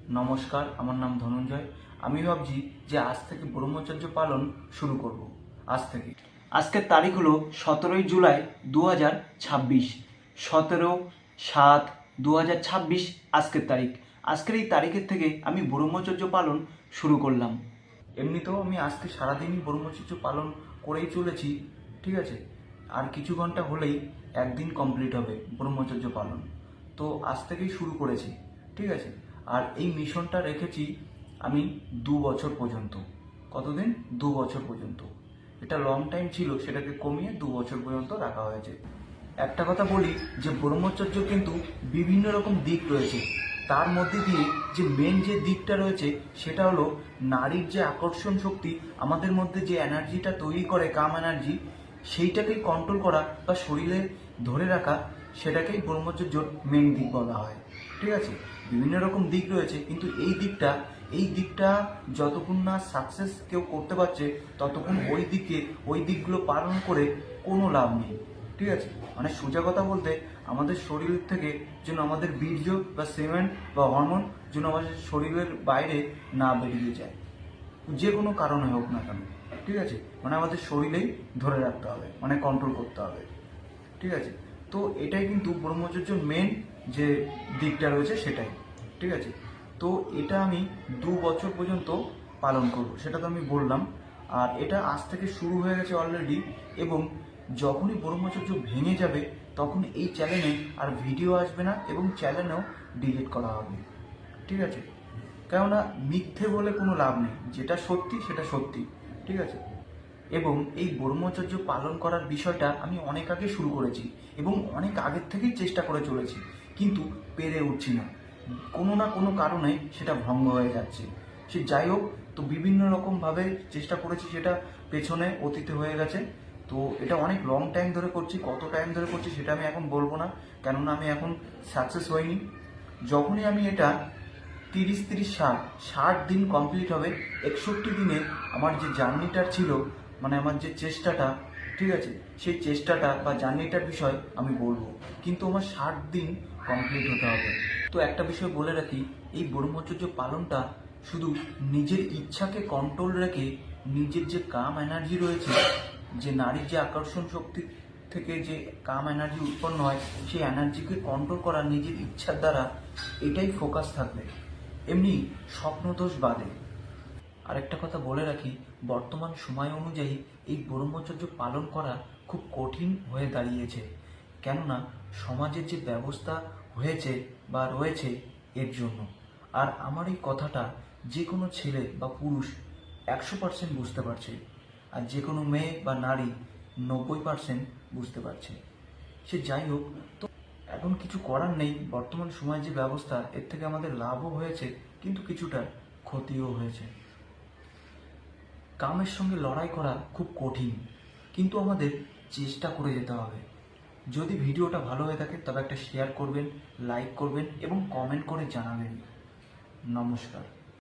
নমস্কার, আমার নাম ধনঞ্জয়। আমি ভাবছি যে আজ থেকে ব্রহ্মচর্য পালন শুরু করব। আজ থেকে আজকের তারিখ হলো 17 জুলাই 2026। 17/7/2026 আজকের তারিখ। আজকের এই তারিখের থেকে আমি ব্রহ্মচর্য পালন শুরু করলাম। এমনিতেও আমি আজকে সারাদিনই ব্রহ্মচর্য পালন করেই চলেছি, ঠিক আছে। আর কিছু ঘন্টা হলেই একদিন কমপ্লিট হবে ব্রহ্মচর্য পালন। তো আজ থেকেই শুরু করেছি, ঠিক আছে। আর এই মিশনটা রেখেছি আমি 2 বছর পর্যন্ত। কতদিন? 2 বছর পর্যন্ত। এটা লং টাইম ছিল, সেটাকে কমিয়ে 2 বছর পর্যন্ত রাখা হয়েছে। একটা কথা বলি যে ব্রহ্মচর্য কিন্তু বিভিন্ন রকম দিক রয়েছে। তার মধ্যে দিয়ে যে মেন যে দিকটা রয়েছে সেটা হলো নারীর যে আকর্ষণ শক্তি, আমাদের মধ্যে যে এনার্জিটা তৈরি করে, কাম এনার্জি, সেইটাকেই কন্ট্রোল করা বা শরীরে ধরে রাখা, সেটাকেই ব্রহ্মচর্যর মেন দিক বলা হয়, ঠিক আছে। বিভিন্ন রকম দিক রয়েছে, কিন্তু এই দিকটা যতক্ষণ না সাকসেস কেউ করতে পারছে ততক্ষণ ওই দিকগুলো পালন করে কোনো লাভ নেই, ঠিক আছে। মানে সোজা কথা বলতে, আমাদের শরীর থেকে যেন আমাদের বীর্য বা সেমেন্ট বা হরমোন যেন আমাদের শরীরের বাইরে না বেরিয়ে যায়, যে কোনো কারণে হোক না কেন, ঠিক আছে। মানে আমাদের শরীরেই ধরে রাখতে হবে, মানে কন্ট্রোল করতে হবে, ঠিক আছে। তো এটাই কিন্তু ব্রহ্মচর্যের মেন যে দিকটা রয়েছে সেটাই, ঠিক আছে। তো এটা আমি 2 বছর পর্যন্ত পালন করব, সেটা তো আমি বললাম। আর এটা আজ থেকে শুরু হয়ে গেছে অলরেডি, এবং যখনই ব্রহ্মচর্য ভেঙে যাবে তখন এই চ্যানেলে আর ভিডিও আসবে না এবং চ্যানেলও ডিলিট করা হবে, ঠিক আছে। কেননা মিথ্যে বলে কোনো লাভ নেই, যেটা সত্যি সেটা সত্যি, ঠিক আছে। এবং এই ব্রহ্মচর্য পালন করার বিষয়টা আমি অনেক আগে শুরু করেছি এবং অনেক আগের থেকেই চেষ্টা করে চলেছি, কিন্তু পেরে উঠছি না। কোনো না কোনো কারণে সেটা ভঙ্গ হয়ে যাচ্ছে। সে যাই হোক, তো বিভিন্ন রকমভাবে চেষ্টা করেছি, সেটা পেছনে অতীতে হয়ে গেছে। তো এটা অনেক লং টাইম ধরে করছি, কত টাইম ধরে করছি সেটা আমি এখন বলবো না, কেননা আমি এখন সাকসেস হইনি। যখনই আমি এটা 30-30-60 দিন কমপ্লিট হবে, 61 দিনে আমার যে জার্নিটা ছিল, মানে আমার যে চেষ্টাটা, ঠিক আছে, সেই চেষ্টাটা বা জার্নিটার বিষয় আমি বলবো, কিন্তু আমার 60 দিন কমপ্লিট হতে হবে। তো একটা বিষয় বলে রাখি, এই ব্রহ্মচর্য পালনটা শুধু নিজের ইচ্ছাকে কন্ট্রোল রেখে, নিজের যে কাম এনার্জি রয়েছে, যে নারীর যে আকর্ষণ শক্তি থেকে যে কাম এনার্জি উৎপন্ন হয়, সেই এনার্জিকে কন্ট্রোল করা নিজের ইচ্ছার দ্বারা, এটাই ফোকাস থাকবে, এমনি স্বপ্নদোষ বাদে। আরেকটা কথা বলে রাখি, বর্তমান সময় অনুযায়ী এই ব্রহ্মচর্য পালন করা খুব কঠিন হয়ে দাঁড়িয়েছে, কেননা সমাজের যে ব্যবস্থা হয়েছে বা রয়েছে এর জন্য। আর আমার এই কথাটা যে কোনো ছেলে বা পুরুষ 100% বুঝতে পারছে, আর যে কোনো মেয়ে বা নারী 90% বুঝতে পারছে। সে যাই হোক, তো এখন কিছু করার নেই। বর্তমান সময়ের যে ব্যবস্থা, এর থেকে আমাদের লাভও হয়েছে, কিন্তু কিছুটা ক্ষতিও হয়েছে। কামের সঙ্গে লড়াই করা খুব কঠিন, কিন্তু আমাদের চেষ্টা করে যেতে হবে। যদি ভিডিওটা ভালো হয়ে থাকে তবে একটা শেয়ার করবেন, লাইক করবেন এবং কমেন্ট করে জানাবেন। নমস্কার।